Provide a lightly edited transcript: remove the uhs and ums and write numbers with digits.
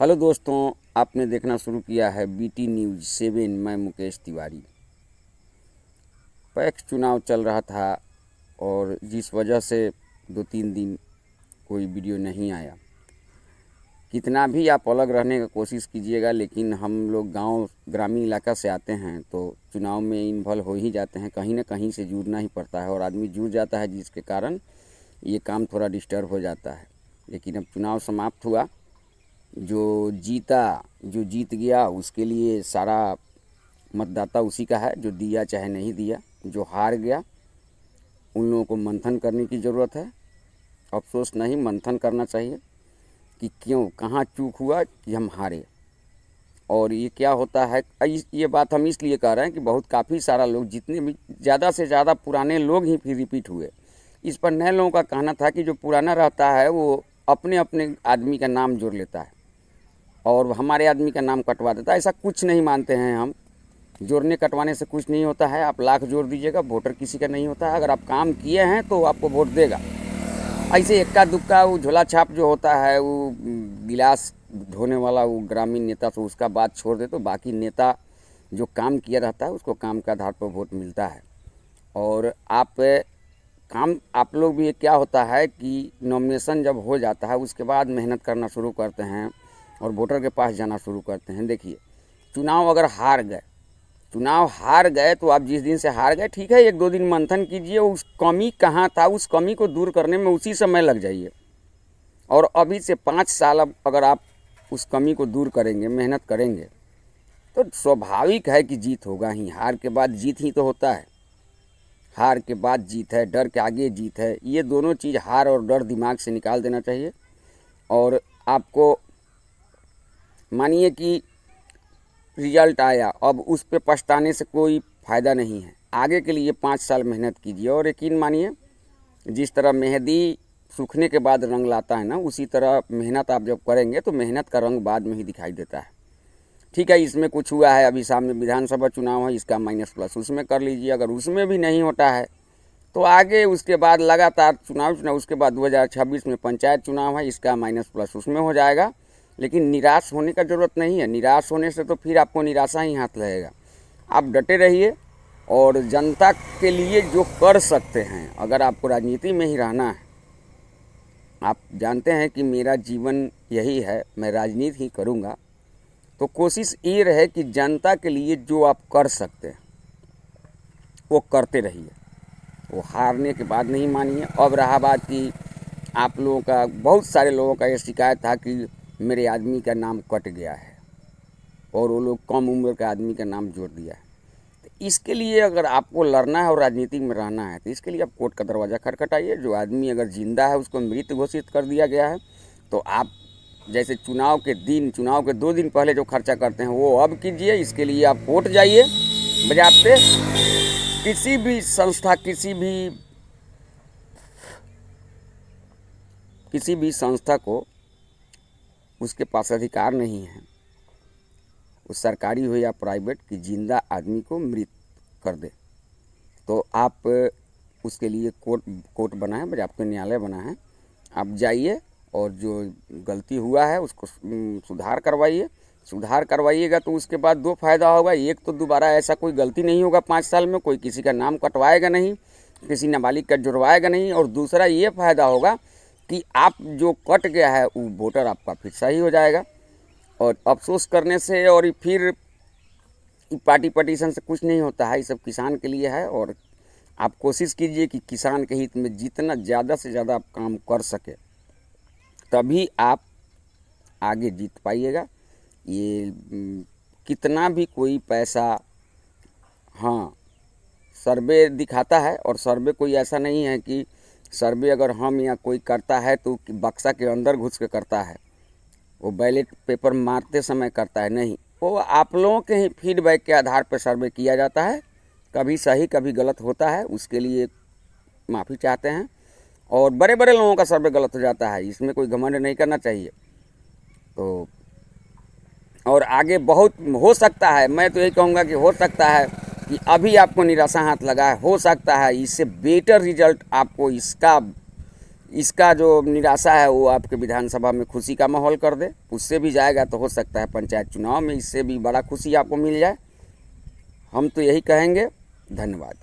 Hello दोस्तों, आपने देखना शुरू किया है बीटी न्यूज़ 7। मैं मुकेश तिवारी। पैक्स चुनाव चल रहा था और जिस वजह से 2-3 दिन कोई वीडियो नहीं आया। कितना भी आप अलग रहने का कोशिश कीजिएगा, लेकिन हम लोग गांव ग्रामीण इलाका से आते हैं तो चुनाव में इन्वॉल्व हो ही जाते हैं। कहीं ना कहीं से जुड़ना ही पड़ता है और आदमी जुड़ जाता है, जिसके कारण ये काम थोड़ा डिस्टर्ब हो जाता है। लेकिन अब चुनाव समाप्त हुआ। जो जीत गया उसके लिए सारा मतदाता उसी का है, जो दिया चाहे नहीं दिया। जो हार गया उन लोगों को मंथन करने की ज़रूरत है। अफसोस नहीं, मंथन करना चाहिए कि क्यों, कहाँ चूक हुआ कि हम हारे। और ये क्या होता है, ये बात हम इसलिए कह रहे हैं कि काफ़ी सारा लोग, जितने भी ज़्यादा से ज़्यादा पुराने लोग ही फिर रिपीट हुए। इस पर नए लोगों का कहना था कि जो पुराना रहता है वो अपने अपने आदमी का नाम जोड़ लेता है और हमारे आदमी का नाम कटवा देता है। ऐसा कुछ नहीं मानते हैं हम। जोड़ने कटवाने से कुछ नहीं होता है। आप लाख जोड़ दीजिएगा, वोटर किसी का नहीं होता है। अगर आप काम किए हैं तो आपको वोट देगा। ऐसे इक्का दुक्का वो झोला छाप जो होता है, वो गिलास धोने वाला वो ग्रामीण नेता, तो उसका बात छोड़ दे, तो बाकी नेता जो काम किया रहता है उसको काम के आधार पर वोट मिलता है। और आप लोग भी क्या होता है कि नॉमिनेशन जब हो जाता है उसके बाद मेहनत करना शुरू करते हैं और वोटर के पास जाना शुरू करते हैं। देखिए, चुनाव हार गए तो आप जिस दिन से हार गए, ठीक है, 1-2 दिन मंथन कीजिए, उस कमी कहाँ था उस कमी को दूर करने में उसी समय लग जाइए। और अभी से 5 साल अब अगर आप उस कमी को दूर करेंगे, मेहनत करेंगे, तो स्वाभाविक है कि जीत होगा ही। हार के बाद जीत ही तो होता है। हार के बाद जीत है, डर के आगे जीत है। ये दोनों चीज़, हार और डर, दिमाग से निकाल देना चाहिए। और आपको मानिए कि रिजल्ट आया, अब उस पे पछताने से कोई फ़ायदा नहीं है। आगे के लिए 5 साल मेहनत कीजिए और यकीन मानिए, जिस तरह मेहंदी सूखने के बाद रंग लाता है ना, उसी तरह मेहनत आप जब करेंगे तो मेहनत का रंग बाद में ही दिखाई देता है। ठीक है, इसमें कुछ हुआ है, अभी सामने विधानसभा चुनाव है, इसका -+ उसमें कर लीजिए। अगर उसमें भी नहीं होता है तो आगे उसके बाद लगातार चुनाव उसके बाद 2026 में पंचायत चुनाव है, इसका -+ उसमें हो जाएगा। लेकिन निराश होने का ज़रूरत नहीं है। निराश होने से तो फिर आपको निराशा ही हाथ लगेगा। आप डटे रहिए और जनता के लिए जो कर सकते हैं, अगर आपको राजनीति में ही रहना है, आप जानते हैं कि मेरा जीवन यही है, मैं राजनीति ही करूँगा, तो कोशिश ये रहे कि जनता के लिए जो आप कर सकते हैं वो करते रहिए। वो हारने के बाद नहीं मानिए। अब रहा बात कि आप लोगों का, बहुत सारे लोगों का ये शिकायत था कि मेरे आदमी का नाम कट गया है और वो लोग कम उम्र के आदमी का नाम जोड़ दिया है। तो इसके लिए अगर आपको लड़ना है और राजनीति में रहना है तो इसके लिए आप कोर्ट का दरवाज़ा खटखटाइए। जो आदमी अगर जिंदा है उसको मृत घोषित कर दिया गया है, तो आप जैसे चुनाव के 2 दिन पहले जो खर्चा करते हैं वो अब कीजिए। इसके लिए आप कोर्ट जाइए बजाते। किसी भी संस्था, किसी भी संस्था को उसके पास अधिकार नहीं है, वो सरकारी हो या प्राइवेट, कि जिंदा आदमी को मृत कर दे। तो आप उसके लिए कोर्ट बना है, बजाते न्यायालय बना है। आप जाइए और जो गलती हुआ है उसको सुधार करवाइएगा। तो उसके बाद 2 फायदा होगा। एक तो दोबारा ऐसा कोई गलती नहीं होगा 5 साल में, कोई किसी का नाम कटवाएगा नहीं, किसी नाबालिग का जुड़वाएगा नहीं। और दूसरा ये फ़ायदा होगा कि आप जो कट गया है वो वोटर आपका फिर सही हो जाएगा। और अफसोस करने से और फिर पार्टी पटिशन से कुछ नहीं होता है। ये सब किसान के लिए है। और आप कोशिश कीजिए कि किसान के हित में जितना ज़्यादा से ज़्यादा आप काम कर सके, तभी आप आगे जीत पाइएगा। ये कितना भी कोई पैसा, हाँ, सर्वे दिखाता है, और सर्वे कोई ऐसा नहीं है कि सर्वे अगर हम या कोई करता है तो बक्सा के अंदर घुस के करता है, वो बैलेट पेपर मारते समय करता है, नहीं। वो आप लोगों के ही फीडबैक के आधार पर सर्वे किया जाता है। कभी सही कभी गलत होता है, उसके लिए माफ़ी चाहते हैं। और बड़े बड़े लोगों का सर्वे गलत हो जाता है, इसमें कोई घमंड नहीं करना चाहिए। तो और आगे बहुत हो सकता है, मैं तो यही कहूँगा कि हो सकता है कि अभी आपको निराशा हाथ लगा है, हो सकता है इससे बेटर रिजल्ट आपको इसका इसका जो निराशा है वो आपके विधानसभा में खुशी का माहौल कर दे। उससे भी जाएगा तो हो सकता है पंचायत चुनाव में इससे भी बड़ा खुशी आपको मिल जाए। हम तो यही कहेंगे। धन्यवाद।